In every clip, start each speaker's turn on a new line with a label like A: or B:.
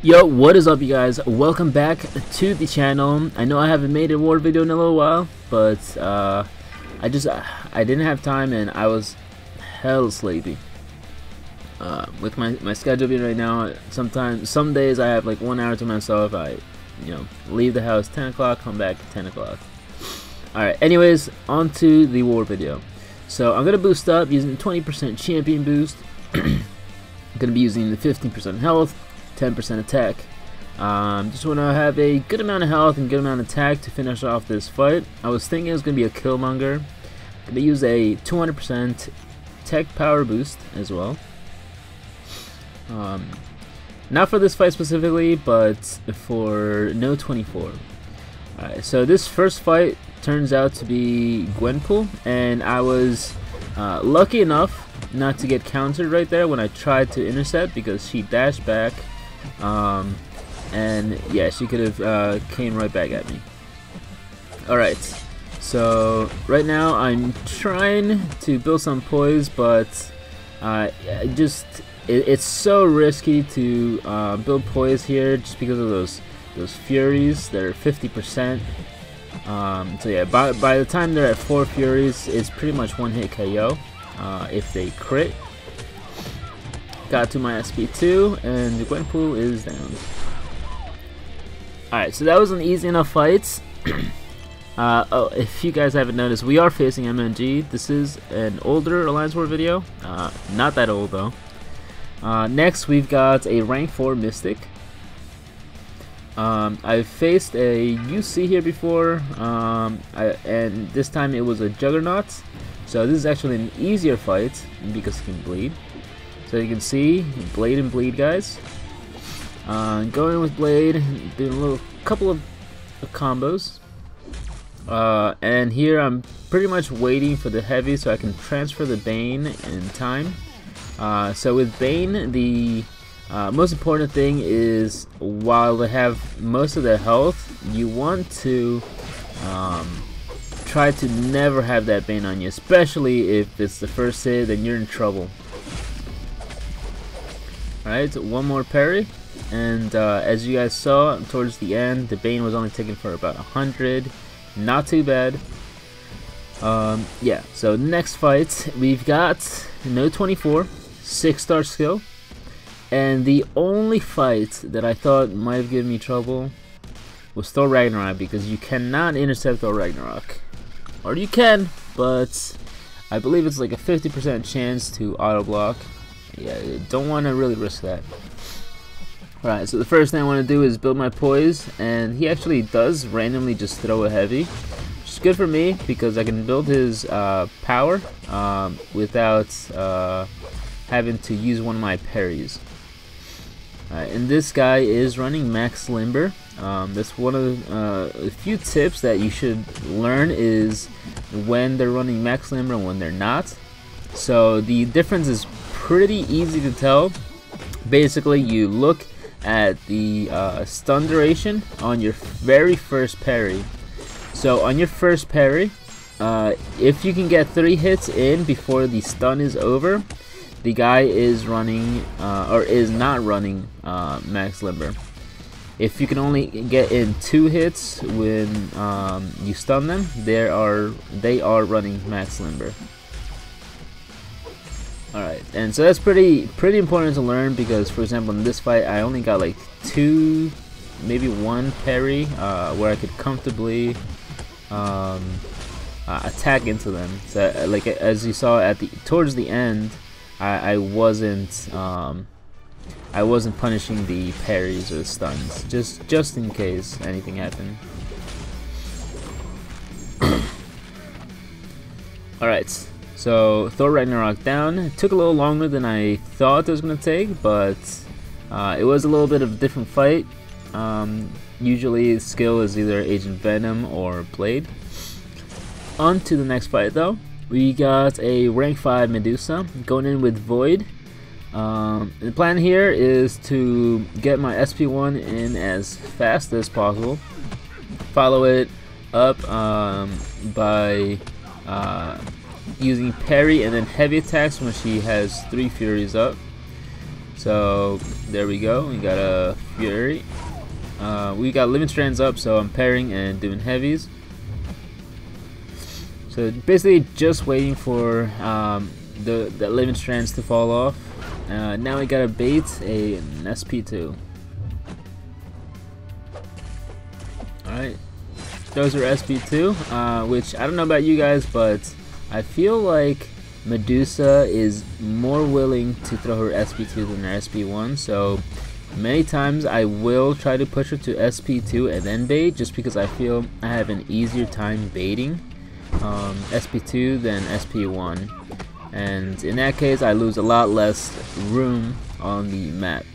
A: Yo, what is up, you guys? Welcome back to the channel. I know I haven't made a war video in a little while, but I didn't have time and I was hell sleepy. With my schedule being right now, some days I have like 1 hour to myself. I leave the house 10 o'clock, come back 10 o'clock. Alright, anyways, on to the war video. So I'm gonna boost up using 20% champion boost. I'm gonna be using the 15% health, 10% attack. Just want to have a good amount of health and good amount of attack to finish off this fight. I was thinking it was going to be a Killmonger. I'm going to use a 200% tech power boost as well. Not for this fight specifically, but for No 24. Alright, so this first fight turns out to be Gwenpool, and I was lucky enough not to get countered right there when I tried to intercept because she dashed back. And yeah, she could have came right back at me. Alright, so right now I'm trying to build some poise, but it's so risky to build poise here just because of those furies that are 50%. So yeah, by the time they're at 4 furies, it's pretty much one hit KO if they crit. Got to my SP2 and the Gwenpool is down. Alright, so that was an easy enough fight. Oh, if you guys haven't noticed, we are facing MNG. This is an older Alliance War video. Not that old though. Next we've got a rank 4 Mystic. I've faced a UC here before, and this time it was a Juggernaut. So this is actually an easier fight because he can bleed. So you can see, Blade and Bleed, guys. Going with Blade, doing a couple of combos. And here I'm pretty much waiting for the heavy so I can transfer the Bane in time. So with Bane, the most important thing is while they have most of their health, you want to try to never have that Bane on you, especially if it's the first hit, then you're in trouble. Alright, so one more parry, and as you guys saw towards the end, the Bane was only taken for about 100, not too bad. Yeah, so next fight, we've got No 24, 6-star skill, and the only fight that I thought might have given me trouble was Thor Ragnarok, because you cannot intercept Thor Ragnarok. Or you can, but I believe it's like a 50% chance to auto block. Yeah, don't want to really risk that. Alright, so the first thing I want to do is build my poise, and he actually does randomly just throw a heavy, which is good for me because I can build his power without having to use one of my parries. Alright, and this guy is running max limber. That's one of a few tips that you should learn is when they're running max limber and when they're not. So the difference is pretty easy to tell. Basically, you look at the stun duration on your very first parry. So on your first parry, if you can get 3 hits in before the stun is over, the guy is running or is not running max limber. If you can only get in 2 hits when you stun them, they are running max limber. Alright, and so that's pretty important to learn because, for example, in this fight I only got like 2, maybe 1 parry where I could comfortably attack into them. So like as you saw towards the end, I wasn't punishing the parries or the stuns just in case anything happened. Alright. So Thor Ragnarok down. It took a little longer than I thought it was going to take, but it was a little bit of a different fight. Usually skill is either Agent Venom or Blade. On to the next fight though. We got a rank 5 Medusa going in with Void. The plan here is to get my SP1 in as fast as possible. Follow it up by using parry and then heavy attacks when she has 3 furies up. So there we go. We got a Fury. We got living strands up, so I'm pairing and doing heavies. So basically just waiting for the living strands to fall off. Now we gotta bait an SP2. Alright, those are SP2, which I don't know about you guys, but I feel like Medusa is more willing to throw her SP2 than her SP1, so many times I will try to push her to SP2 and then bait, just because I feel I have an easier time baiting SP2 than SP1, and in that case I lose a lot less room on the map.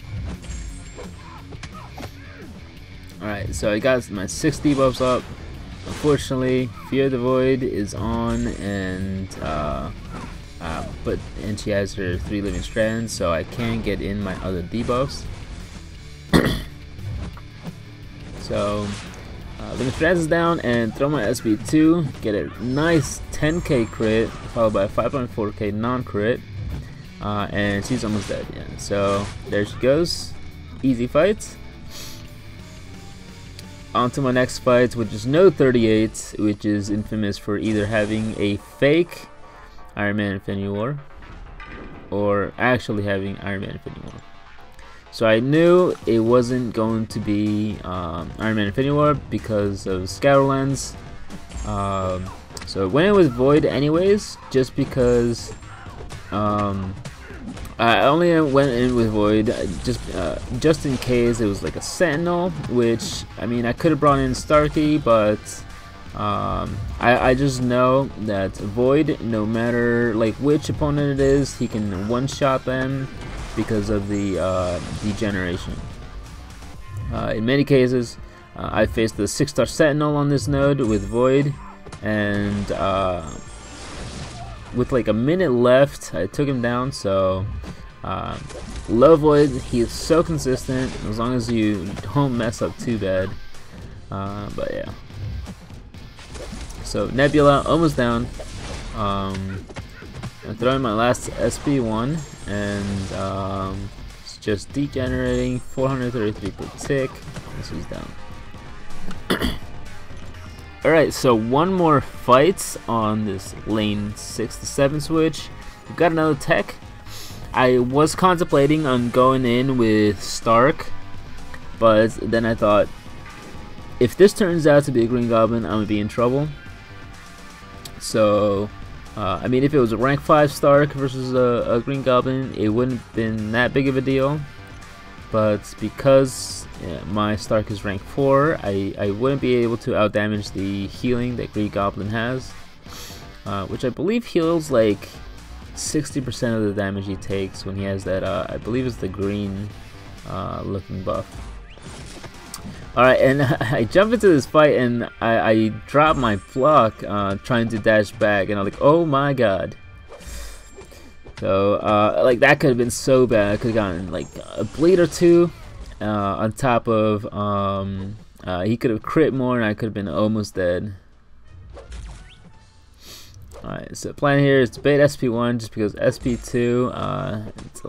A: Alright, so I got my 6 debuffs up. Unfortunately, Fear the Void is on, and she has her 3 living strands, so I can't get in my other debuffs. So living strands is down, and throw my SP2, get a nice 10k crit followed by a 5.4k non-crit, and she's almost dead. Yeah, so there she goes. Easy fights. On to my next fight, which is No 38, which is infamous for either having a fake Iron Man Infinity War or actually having Iron Man Infinity War. So I knew it wasn't going to be Iron Man Infinity War because of Scour Lens. So it went in with Void anyways, just because I only went in with Void just in case it was like a Sentinel, which, I mean, I could have brought in Starkey, but I just know that Void, no matter like which opponent it is, he can one-shot them because of the degeneration. In many cases, I faced the 6-star Sentinel on this node with Void, and with like a minute left, I took him down. So low Void, he is so consistent as long as you don't mess up too bad. But yeah, so Nebula almost down. I'm throwing my last SP1, and it's just degenerating. 433 per tick. This is down. Alright, so one more fight on this lane 6 to 7 switch. We've got another tech. I was contemplating on going in with Stark, but then I thought, if this turns out to be a Green Goblin, I'm going to be in trouble. So, I mean, if it was a rank 5 Stark versus a Green Goblin, it wouldn't have been that big of a deal. But because my Stark is rank 4, I wouldn't be able to outdamage the healing that Green Goblin has, which I believe heals like 60% of the damage he takes when he has that, I believe it's the green looking buff. Alright, and I jump into this fight, and I drop my block trying to dash back, and I'm like, oh my god. So, like, that could have been so bad. I could have gotten, like, a bleed or two, on top of, he could have crit more, and I could have been almost dead. Alright, so the plan here is to bait SP1, just because SP2, it's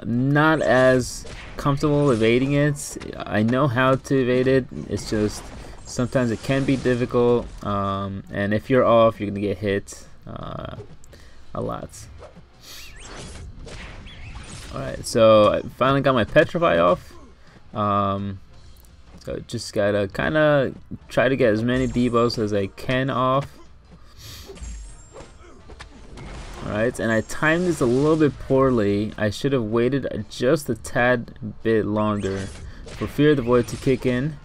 A: not as comfortable evading it. I know how to evade it, it's just sometimes it can be difficult, and if you're off, you're going to get hit a lot. Alright, so I finally got my Petrify off. So just gotta kind of try to get as many debuffs as I can off. Alright, and I timed this a little bit poorly. I should have waited just a tad bit longer for Fear the Void to kick in.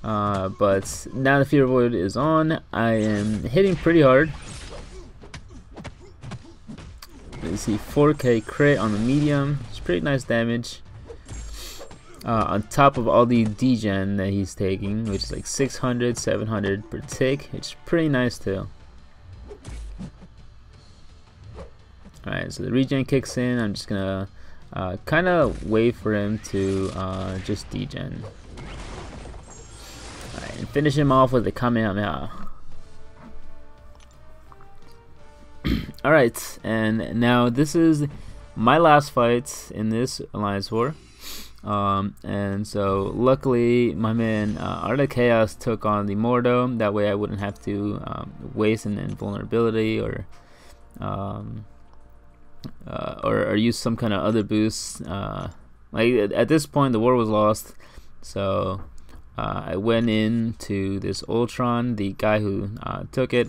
A: But now the Fear the Void is on, I am hitting pretty hard. You see 4k crit on the medium. It's pretty nice damage. On top of all the degen that he's taking, which is like 600, 700 per tick, which is pretty nice too. Alright, so the regen kicks in. I'm just gonna kind of wait for him to just degen. Alright, and finish him off with the Kamehameha. Alright, and now this is my last fight in this alliance war. And so luckily my man Art of Chaos took on the Mordo. That way I wouldn't have to waste an invulnerability or use some kind of other boost. Like at this point the war was lost, so I went into this Ultron. The guy who took it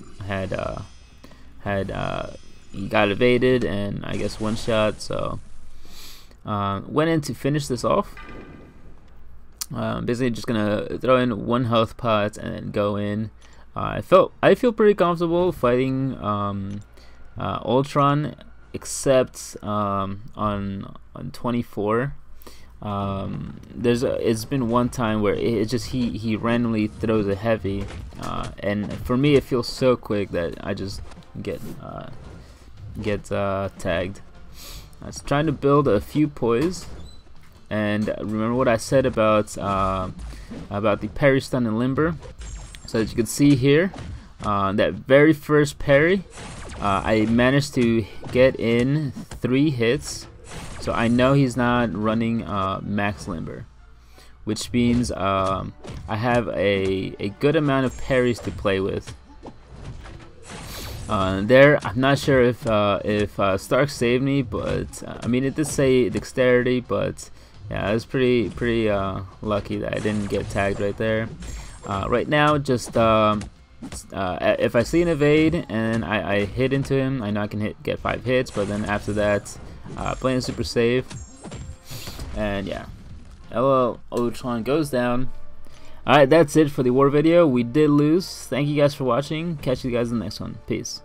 A: he got evaded and I guess one shot, so went in to finish this off. Basically just gonna throw in one health pot and then go in. I feel pretty comfortable fighting Ultron, except on 24. It's been one time where he randomly throws a heavy, and for me it feels so quick that I just get tagged. I was trying to build a few poise, and remember what I said about the parry, stun, and limber. So as you can see here, that very first parry, I managed to get in 3 hits. So I know he's not running max limber, which means I have a good amount of parries to play with. There, I'm not sure if Stark saved me, but I mean it did say dexterity, but yeah, I was pretty lucky that I didn't get tagged right there. Right now, just if I see an evade and I hit into him, I know I can get 5 hits, but then after that, playing super safe, and yeah, LOL Ultron goes down. Alright, that's it for the war video. We did lose. Thank you guys for watching. Catch you guys in the next one. Peace.